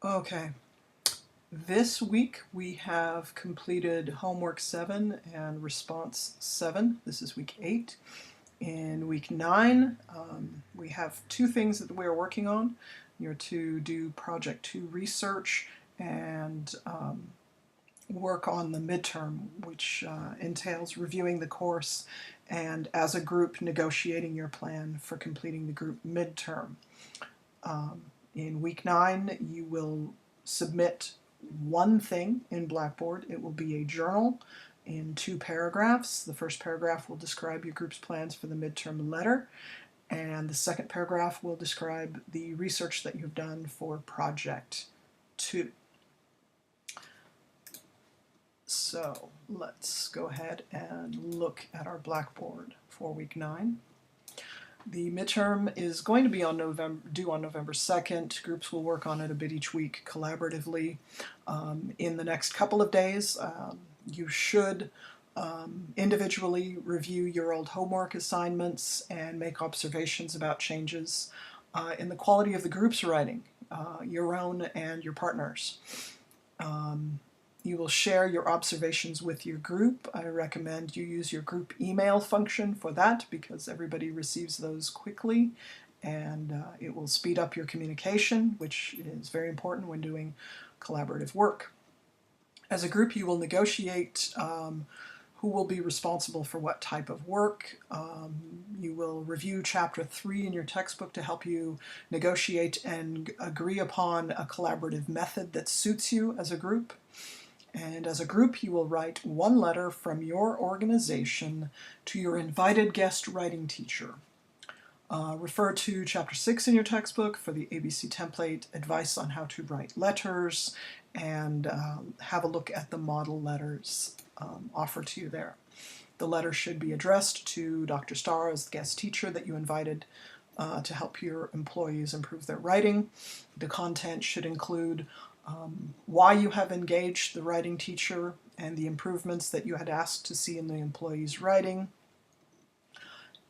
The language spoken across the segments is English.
Okay, this week we have completed homework 7 and response 7. This is week 8. In week 9, we have two things that we're working on. You're to do project 2 research and work on the midterm, which entails reviewing the course and as a group negotiating your plan for completing the group midterm. In week 9, you will submit one thing in Blackboard. It will be a journal in 2 paragraphs. The first paragraph will describe your group's plans for the midterm letter, and the second paragraph will describe the research that you've done for project 2. So let's go ahead and look at our Blackboard for week 9. The midterm is going to be due on November 2nd. Groups will work on it a bit each week collaboratively. In the next couple of days, you should individually review your old homework assignments and make observations about changes in the quality of the group's writing, your own and your partners. You will share your observations with your group. I recommend you use your group email function for that because everybody receives those quickly, and it will speed up your communication, which is very important when doing collaborative work. As a group, you will negotiate who will be responsible for what type of work. You will review Chapter 3 in your textbook to help you negotiate and agree upon a collaborative method that suits you as a group. And as a group, you will write one letter from your organization to your invited guest writing teacher. Refer to Chapter 6 in your textbook for the ABC template, advice on how to write letters, and have a look at the model letters offered to you there. The letter should be addressed to Dr. Starr as the guest teacher that you invited to help your employees improve their writing. The content should include why you have engaged the writing teacher and the improvements that you had asked to see in the employee's writing.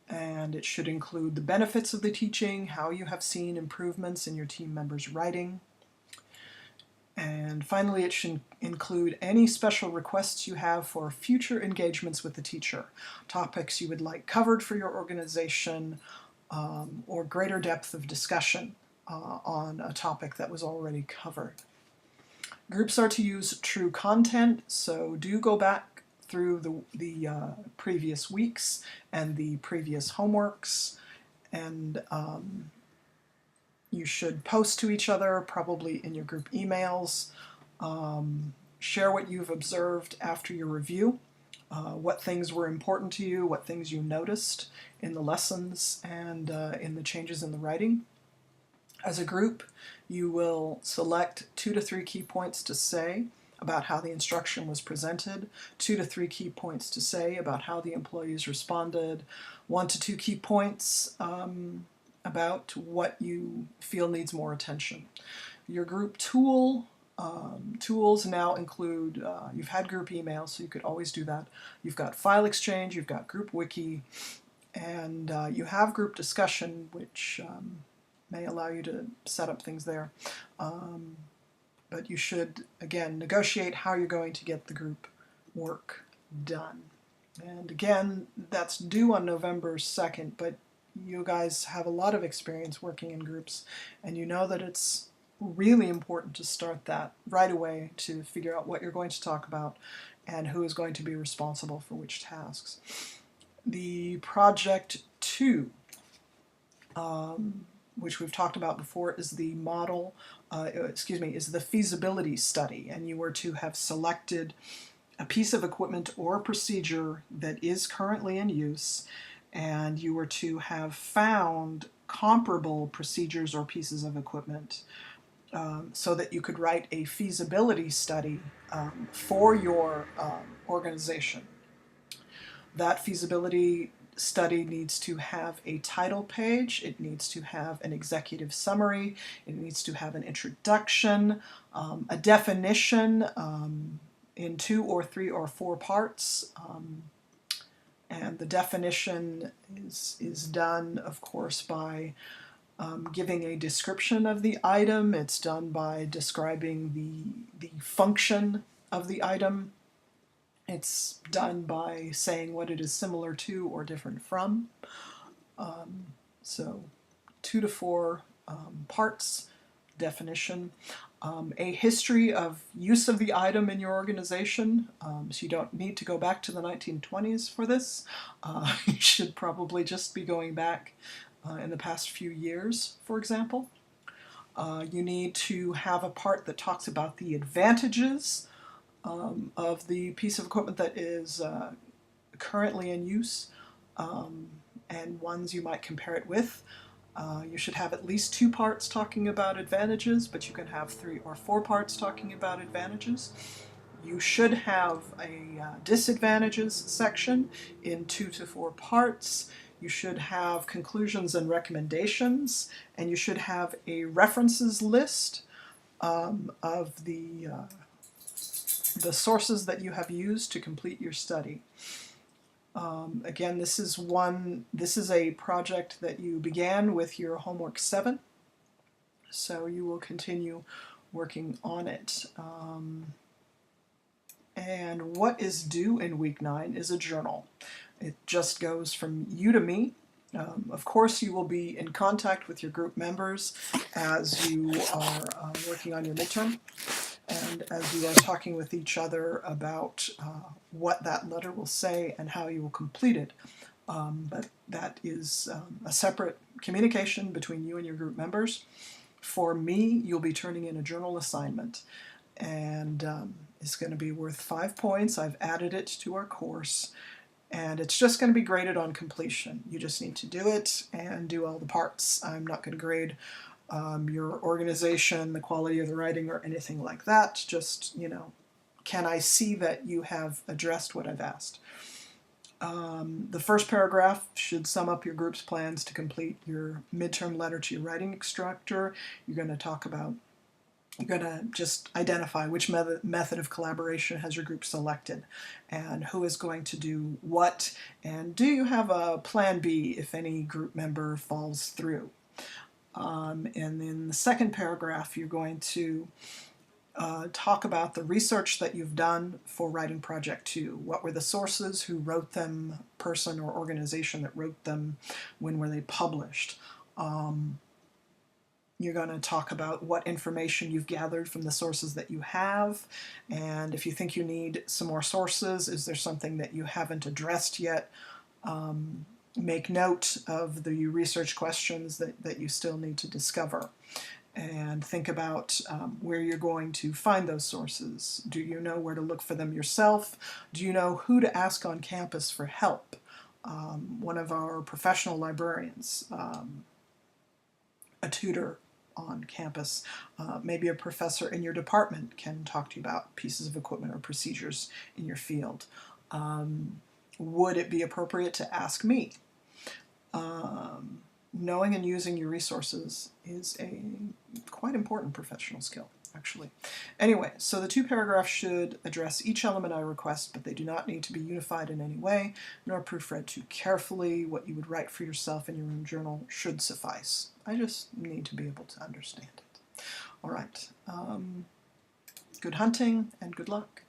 And it should include the benefits of the teaching, how you have seen improvements in your team members' writing. And finally, it should include any special requests you have for future engagements with the teacher, topics you would like covered for your organization, or greater depth of discussion on a topic that was already covered. Groups are to use true content, so do go back through the previous weeks and the previous homeworks, and you should post to each other, probably in your group emails. Share what you've observed after your review, what things were important to you, what things you noticed in the lessons and in the changes in the writing. As a group, you will select 2 to 3 key points to say about how the instruction was presented, 2 to 3 key points to say about how the employees responded, 1 to 2 key points about what you feel needs more attention. Your group tools now include, you've had group email, so you could always do that. You've got file exchange, you've got group wiki, and you have group discussion, which may allow you to set up things there. But you should, again, negotiate how you're going to get the group work done. And again, that's due on November 2nd, but you guys have a lot of experience working in groups, and you know that it's really important to start that right away to figure out what you're going to talk about and who is going to be responsible for which tasks. The project 2, which we've talked about before, is the is the feasibility study, and you were to have selected a piece of equipment or a procedure that is currently in use, and you were to have found comparable procedures or pieces of equipment so that you could write a feasibility study for your organization. That feasibility study needs to have a title page, it needs to have an executive summary, it needs to have an introduction, a definition in 2 or 3 or 4 parts, and the definition is done, of course, by giving a description of the item. It's done by describing the function of the item. It's done by saying what it is similar to or different from. So 2 to 4 parts, definition, a history of use of the item in your organization, so you don't need to go back to the 1920s for this. You should probably just be going back in the past few years, for example. You need to have a part that talks about the advantages of the piece of equipment that is currently in use, and ones you might compare it with. You should have at least 2 parts talking about advantages, but you can have 3 or 4 parts talking about advantages. You should have a disadvantages section in 2 to 4 parts. You should have conclusions and recommendations, and you should have a references list of the sources that you have used to complete your study. Again, this is a project that you began with your homework 7, so you will continue working on it. And what is due in week 9 is a journal. It just goes from you to me. Of course, you will be in contact with your group members as you are working on your midterm, and as you are talking with each other about what that letter will say and how you will complete it. But that is a separate communication between you and your group members. For me, you'll be turning in a journal assignment, and it's going to be worth 5 points. I've added it to our course, and it's just going to be graded on completion. You just need to do it and do all the parts. I'm not going to grade your organization, the quality of the writing, or anything like that. Just, can I see that you have addressed what I've asked? The first paragraph should sum up your group's plans to complete your midterm letter to your writing instructor. You're going to just identify which method of collaboration has your group selected, and who is going to do what, and do you have a plan B if any group member falls through. And in the second paragraph, you're going to talk about the research that you've done for writing Project 2. What were the sources, who wrote them, person or organization that wrote them, when were they published? You're going to talk about what information you've gathered from the sources that you have, and if you think you need some more sources, is there something that you haven't addressed yet? Make note of the research questions that you still need to discover, and think about where you're going to find those sources. Do you know where to look for them yourself? Do you know who to ask on campus for help? One of our professional librarians, a tutor on campus, maybe a professor in your department can talk to you about pieces of equipment or procedures in your field. Would it be appropriate to ask me? Knowing and using your resources is a quite important professional skill, actually. Anyway, so the 2 paragraphs should address each element I request, but they do not need to be unified in any way, nor proofread too carefully. What you would write for yourself in your own journal should suffice. I just need to be able to understand it. All right. Good hunting and good luck.